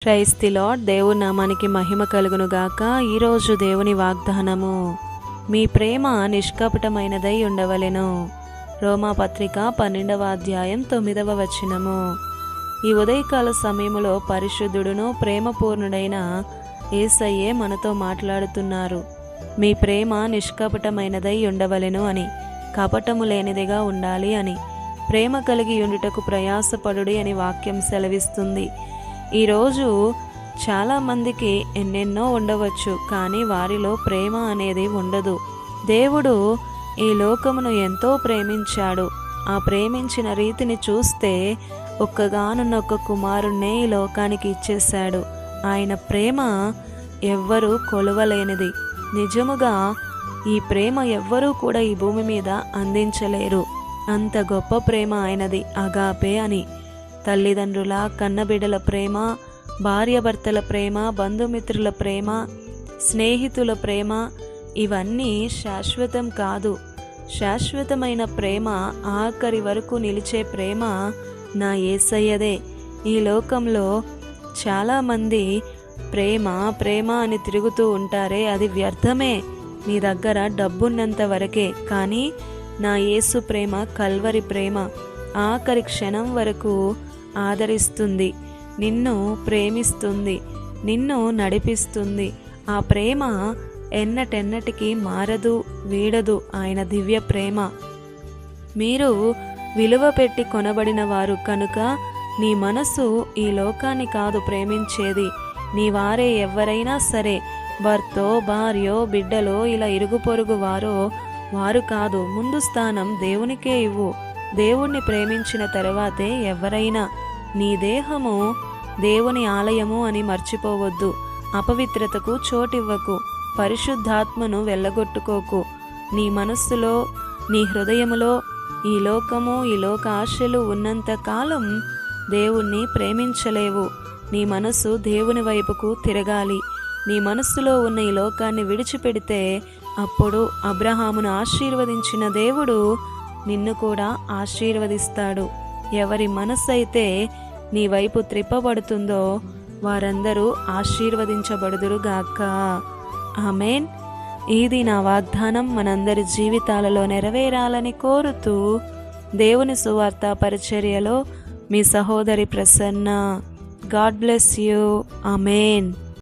Praise the lord. దేవుని నామానికి మహిమ కలుగును గాక. ఈరోజు దేవుని వాగ్దానము, మీ ప్రేమ నిష్కపటమైనదై ఉండవలెను. రోమాపత్రిక 12వ అధ్యాయం 9వ వచనము. ఈ ఉదయకాల సమయంలో పరిశుద్ధుడును ప్రేమపూర్ణుడైన యేసయ్యే మనతో మాట్లాడుతున్నారు. మీ ప్రేమ నిష్కపటమైనదై ఉండవలెను అని, కపటము లేనిదిగా ఉండాలి అని, ప్రేమ కలిగి ఉండుటకు ప్రయాసపడుడి అని వాక్యం సెలవిస్తుంది. ఈరోజు చాలామందికి ఎన్నెన్నో ఉండవచ్చు, కానీ వారిలో ప్రేమ అనేది ఉండదు. దేవుడు ఈ లోకమును ఎంతో ప్రేమించాడు. ఆ ప్రేమించిన రీతిని చూస్తే ఒక్కగానున్న కుమారుణ్ణే ఈ లోకానికి ఇచ్చేశాడు. ఆయన ప్రేమ ఎవ్వరూ కొలవలేనిది. నిజముగా ఈ ప్రేమ ఎవ్వరూ కూడా ఈ భూమి మీద అందించలేరు. అంత గొప్ప ప్రేమ ఆయనది. అగాపే అని. తల్లిదండ్రుల, కన్నబిడ్డల ప్రేమ, భార్యాభర్తల ప్రేమ, బంధుమిత్రుల ప్రేమ, స్నేహితుల ప్రేమ, ఇవన్నీ శాశ్వతం కాదు. శాశ్వతమైన ప్రేమ, ఆఖరి వరకు నిలిచే ప్రేమ నా యేసయ్యదే. ఈ లోకంలో చాలామంది ప్రేమ ప్రేమ అని తిరుగుతూ ఉంటారే, అది వ్యర్థమే. నీ దగ్గర డబ్బున్నంత వరకే. కానీ నా యేసు ప్రేమ కల్వరి ప్రేమ. ఆఖరి క్షణం వరకు ఆదరిస్తుంది, నిన్ను ప్రేమిస్తుంది, నిన్ను నడిపిస్తుంది. ఆ ప్రేమ ఎన్నటెన్నటికీ మారదు, వీడదు. ఆయన దివ్య ప్రేమ. మీరు విలువ పెట్టి కొనబడిన వారు కనుక నీ మనసు ఈ లోకాన్ని కాదు ప్రేమించేది. నీ వారే ఎవరైనా సరే, భర్తో, భార్యో, బిడ్డలో, ఇలా ఇరుగు పొరుగు వారు కాదు. ముందు స్థానం దేవునికే ఇవ్వు. దేవుణ్ణి ప్రేమించిన తరువాతే ఎవరైనా. నీ దేహము దేవుని ఆలయము అని మర్చిపోవద్దు. అపవిత్రతకు చోటివ్వకు. పరిశుద్ధాత్మను వెళ్ళగొట్టుకోకు. నీ మనస్సులో, నీ హృదయములో ఈ లోకము, ఈ లోక ఆశలు ఉన్నంత కాలం దేవుణ్ణి ప్రేమించలేవు. నీ మనస్సు దేవుని వైపుకు తిరగాలి. నీ మనస్సులో ఉన్న ఈ లోకాన్ని విడిచిపెడితే అప్పుడు అబ్రహామును ఆశీర్వదించిన దేవుడు నిన్ను కూడా ఆశీర్వదిస్తాడు. ఎవరి మనస్సు అయితే నీ వైపు త్రిప్పబడుతుందో వారందరూ ఆశీర్వదించబడుదురుగాక. ఆమేన్. ఇది నా వాగ్దానం మనందరి జీవితాలలో నెరవేరాలని కోరుతూ, దేవుని సువార్త పరిచర్యలో మీ సహోదరి Prasanna. God bless you. Amen.